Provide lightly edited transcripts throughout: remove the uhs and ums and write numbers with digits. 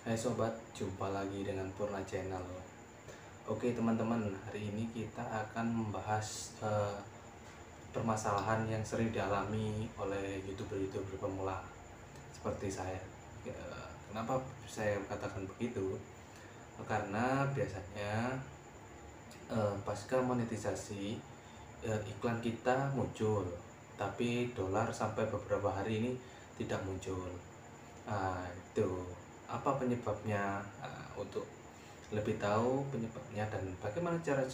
Hai sobat, jumpa lagi dengan Purna Channel. Oke teman-teman, hari ini kita akan membahas permasalahan yang sering dialami oleh YouTuber-YouTuber pemula seperti saya. Kenapa saya katakan begitu? Karena biasanya pasca monetisasi iklan kita muncul, tapi dolar sampai beberapa hari ini tidak muncul. Itu apa penyebabnya? Untuk lebih tahu penyebabnya dan bagaimana cara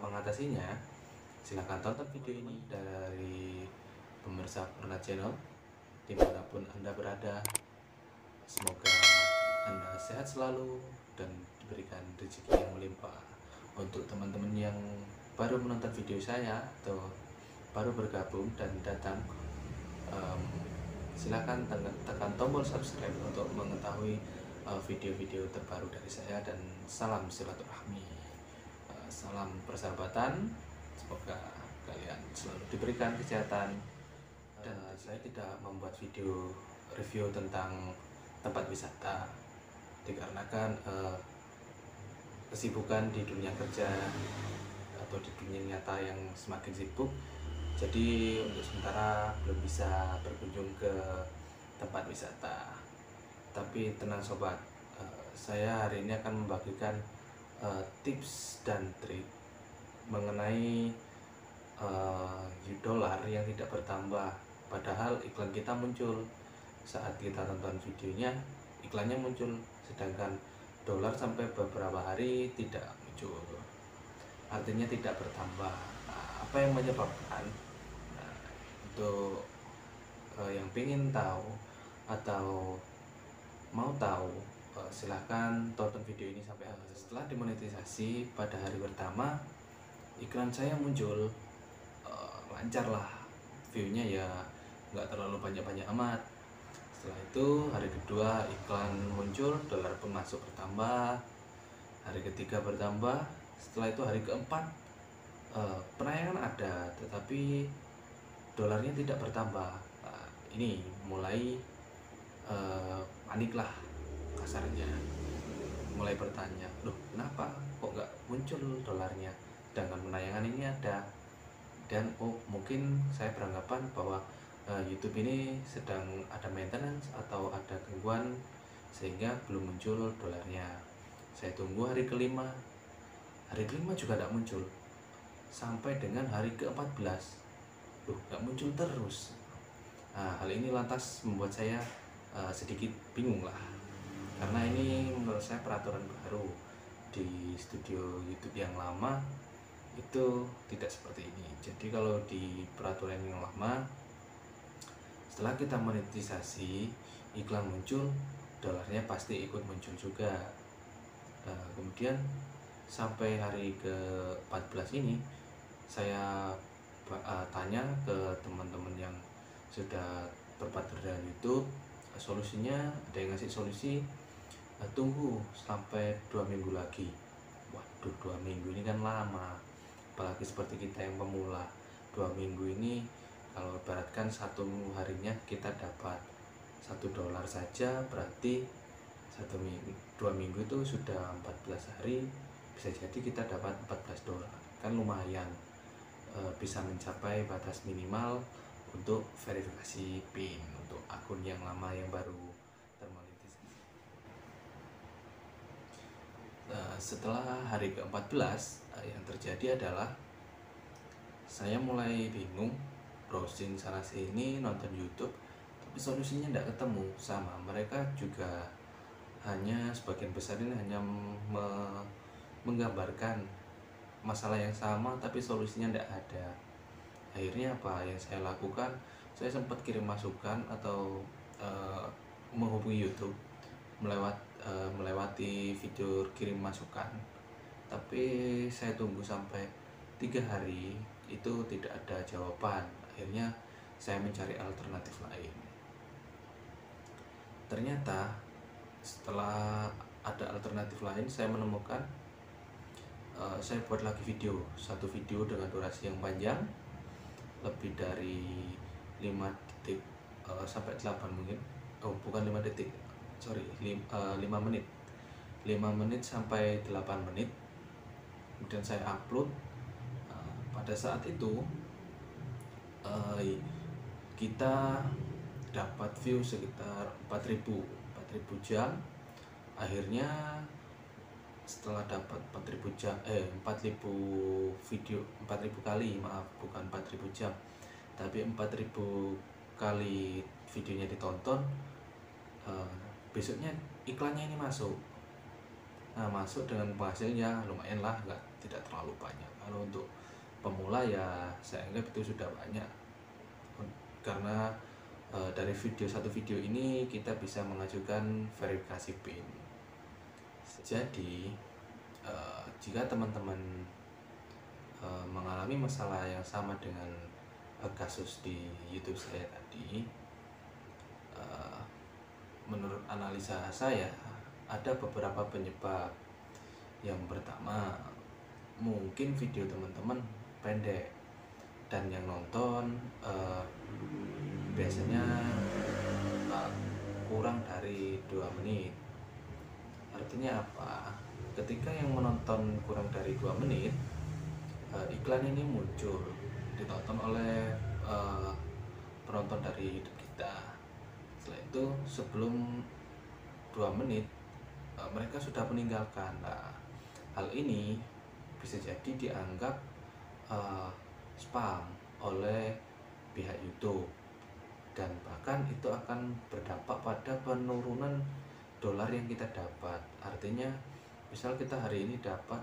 mengatasinya, silahkan tonton video ini dari pemirsa Purna Channel dimanapun Anda berada. Semoga Anda sehat selalu dan diberikan rezeki yang melimpah. Untuk teman-teman yang baru menonton video saya atau baru bergabung dan datang, silakan tekan tombol subscribe untuk mengetahui video-video terbaru dari saya, dan salam silaturahmi, salam persahabatan. Semoga kalian selalu diberikan kesehatan. Dan saya tidak membuat video review tentang tempat wisata dikarenakan kesibukan di dunia kerja atau di dunia nyata yang semakin sibuk. Jadi untuk sementara belum bisa berkunjung ke tempat wisata. Tapi tenang sobat, saya hari ini akan membagikan tips dan trik mengenai dolar yang tidak bertambah padahal iklan kita muncul. Saat kita tonton videonya, iklannya muncul, sedangkan dolar sampai beberapa hari tidak muncul, artinya tidak bertambah. Apa yang menyebabkan? Untuk yang ingin tahu atau mau tahu, silahkan tonton video ini sampai habis. Setelah dimonetisasi pada hari pertama, iklan saya muncul, lancar lah, viewnya ya nggak terlalu banyak-banyak amat. Setelah itu hari kedua iklan muncul, dolar pun masuk bertambah, hari ketiga bertambah, setelah itu hari keempat penayangan ada tetapi dolarnya tidak bertambah. Ini mulai panik lah kasarnya, mulai bertanya, loh kenapa kok nggak muncul dolarnya sedangkan penayangan ini ada. Dan mungkin saya beranggapan bahwa YouTube ini sedang ada maintenance atau ada gangguan sehingga belum muncul dolarnya. Saya tunggu hari kelima juga tidak muncul, sampai dengan hari ke-14 loh nggak muncul terus. Hal ini lantas membuat saya sedikit bingung lah, karena ini menurut saya peraturan baru. Di studio YouTube yang lama itu tidak seperti ini. Jadi kalau di peraturan yang lama, setelah kita monetisasi, iklan muncul, dolarnya pasti ikut muncul juga. Kemudian sampai hari ke-14 ini saya tanya ke teman-teman yang sudah berpartner dengan YouTube, solusinya ada yang ngasih solusi tunggu sampai 2 minggu lagi. Waduh, 2 minggu ini kan lama, apalagi seperti kita yang pemula. 2 minggu ini kalau ibaratkan satu harinya kita dapat $1 saja, berarti 2 minggu itu sudah 14 hari, bisa jadi kita dapat $14, kan lumayan. Bisa mencapai batas minimal untuk verifikasi PIN untuk akun yang lama yang baru termonetisasi. Setelah hari ke-14, yang terjadi adalah saya mulai bingung, browsing sana sini, nonton YouTube, tapi solusinya tidak ketemu. Sama mereka juga, hanya sebagian besar ini hanya menggambarkan masalah yang sama tapi solusinya tidak ada. Akhirnya apa yang saya lakukan, saya sempat kirim masukan atau menghubungi YouTube melewati fitur kirim masukan, tapi saya tunggu sampai 3 hari itu tidak ada jawaban. Akhirnya saya mencari alternatif lain. Ternyata setelah ada alternatif lain, saya menemukan, saya buat lagi satu video dengan durasi yang panjang, lebih dari 5 detik sampai 8 mungkin, bukan 5 detik, 5 menit 5 menit sampai 8 menit, kemudian saya upload. Pada saat itu kita dapat view sekitar 4.000 jam. Akhirnya setelah dapat 4.000 jam 4.000 video, 4.000 kali, maaf, bukan 4.000 jam tapi 4.000 kali videonya ditonton, besoknya iklannya ini masuk. Nah, masuk dengan penghasilannya lumayan lah, tidak terlalu banyak. Kalau untuk pemula ya saya anggap itu sudah banyak, karena dari satu video ini kita bisa mengajukan verifikasi PIN. Jadi jika teman-teman mengalami masalah yang sama dengan kasus di YouTube saya tadi, menurut analisa saya ada beberapa penyebab. Yang pertama, mungkin video teman-teman pendek dan yang nonton biasanya kurang dari 2 menit. Artinya apa? Ketika yang menonton kurang dari 2 menit, iklan ini muncul, ditonton oleh penonton dari kita. Setelah itu sebelum 2 menit mereka sudah meninggalkan. Nah, hal ini bisa jadi dianggap spam oleh pihak YouTube, dan bahkan itu akan berdampak pada penurunan dolar yang kita dapat. Artinya misal kita hari ini dapat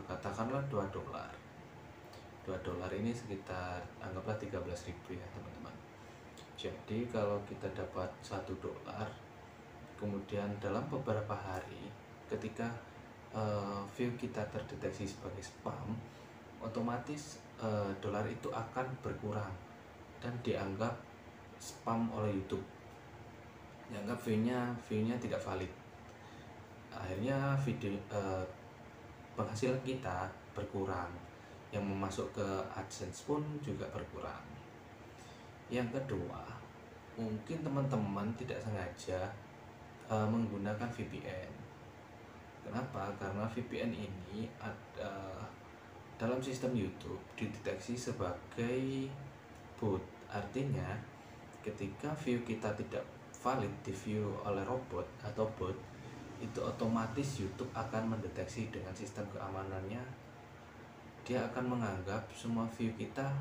katakanlah 2 dolar. 2 dolar ini sekitar anggaplah 13.000 ya teman-teman. Jadi kalau kita dapat 1 dolar, kemudian dalam beberapa hari ketika view kita terdeteksi sebagai spam, otomatis dolar itu akan berkurang dan dianggap spam oleh YouTube, dianggap view-nya tidak valid. Akhirnya penghasilan kita berkurang, yang memasuk ke AdSense pun juga berkurang. Yang kedua, mungkin teman-teman tidak sengaja menggunakan VPN. Kenapa? Karena VPN ini dalam sistem YouTube dideteksi sebagai bot. Artinya ketika view kita tidak valid di view oleh robot atau bot, itu otomatis YouTube akan mendeteksi dengan sistem keamanannya. Dia akan menganggap semua view kita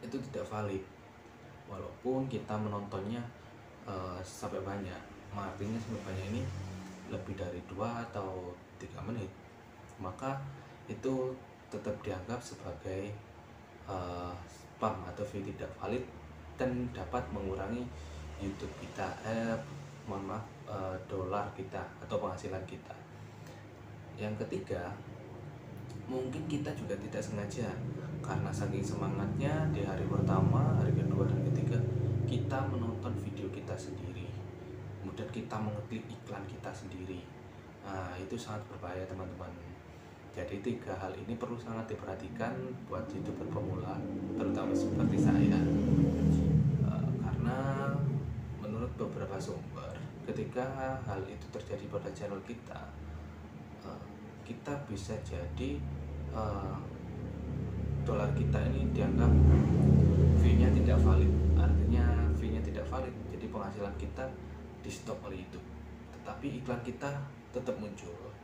itu tidak valid, walaupun kita menontonnya sampai banyak. Artinya sampai banyak ini lebih dari 2 atau 3 menit, maka itu tetap dianggap sebagai spam atau view tidak valid dan dapat mengurangi YouTube kita, dolar kita atau penghasilan kita. Yang ketiga, mungkin kita juga tidak sengaja, karena saking semangatnya di hari pertama, hari kedua, dan ketiga kita menonton video kita sendiri, kemudian kita mengeklik iklan kita sendiri. Nah, itu sangat berbahaya teman-teman. Jadi 3 hal ini perlu sangat diperhatikan buat YouTuber pemula, terutama seperti saya. Karena menurut beberapa sumber, ketika hal itu terjadi pada channel kita, kita bisa jadi dolar kita ini dianggap view-nya tidak valid. Artinya view-nya tidak valid, jadi penghasilan kita di stop oleh YouTube, tetapi iklan kita tetap muncul.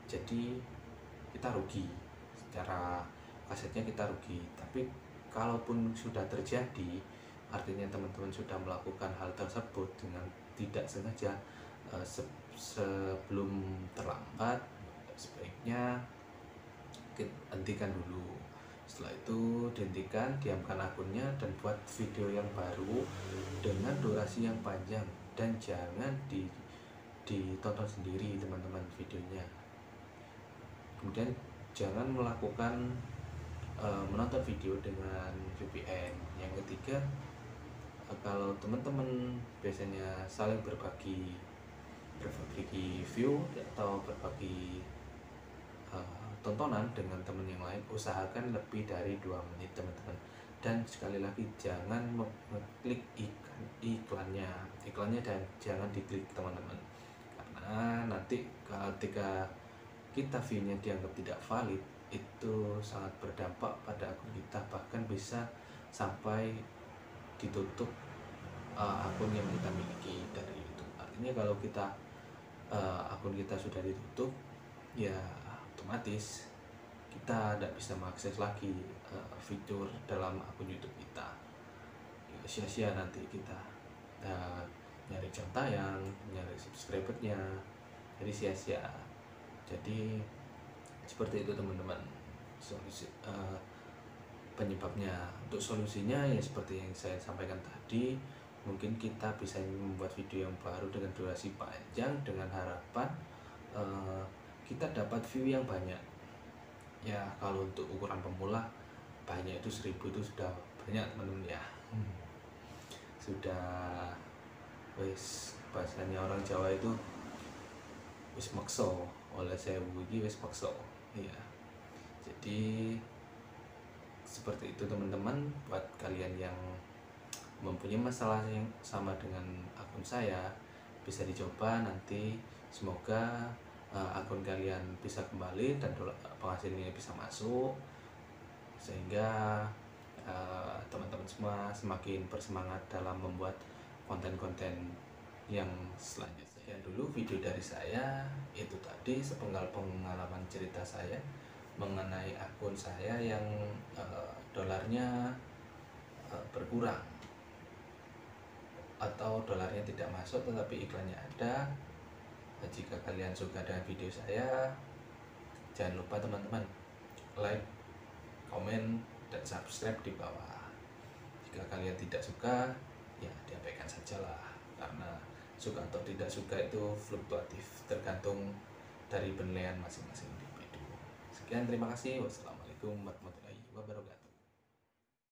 Jadi kita rugi, secara kasetnya kita rugi. Tapi kalaupun sudah terjadi, artinya teman-teman sudah melakukan hal tersebut dengan tidak sengaja, sebelum terlambat sebaiknya hentikan dulu. Setelah itu dihentikan, diamkan akunnya, dan buat video yang baru dengan durasi yang panjang, dan jangan ditonton sendiri teman-teman videonya. Kemudian jangan melakukan menonton video dengan VPN. Yang ketiga, kalau teman-teman biasanya saling berbagi view atau berbagi tontonan dengan teman yang lain, usahakan lebih dari 2 menit teman-teman, Dan sekali lagi jangan mengklik iklannya dan jangan diklik teman-teman, karena nanti ketika kita view-nya dianggap tidak valid, itu sangat berdampak pada akun kita, bahkan bisa sampai ditutup akun yang kita miliki dari YouTube. Artinya kalau kita akun kita sudah ditutup, ya otomatis kita tidak bisa mengakses lagi fitur dalam akun YouTube kita. Ya, sia-sia nanti kita nyari jam tayang, nyari subscribernya, jadi sia-sia. Jadi seperti itu teman-teman solusi penyebabnya. Untuk solusinya ya seperti yang saya sampaikan tadi, mungkin kita bisa membuat video yang baru dengan durasi panjang dengan harapan kita dapat view yang banyak. Ya kalau untuk ukuran pemula banyak itu 1000 itu sudah banyak teman-teman ya. Sudah wes, bahasanya orang Jawa itu wis makso, oleh saya iki wis makso. Iya. Jadi seperti itu teman-teman, buat kalian yang mempunyai masalah yang sama dengan akun saya, bisa dicoba nanti, semoga akun kalian bisa kembali dan penghasilannya bisa masuk, sehingga teman-teman semua semakin bersemangat dalam membuat konten-konten yang selanjutnya. Sekian dulu video dari saya, itu tadi sepenggal pengalaman cerita saya mengenai akun saya yang dolarnya berkurang atau dolarnya tidak masuk tetapi iklannya ada. Jika kalian suka dengan video saya, jangan lupa teman-teman like, komen, dan subscribe di bawah. Jika kalian tidak suka, ya diabaikan sajalah, karena suka atau tidak suka itu fluktuatif, tergantung dari penilaian masing-masing individu. Sekian, terima kasih. Wassalamualaikum warahmatullahi wabarakatuh.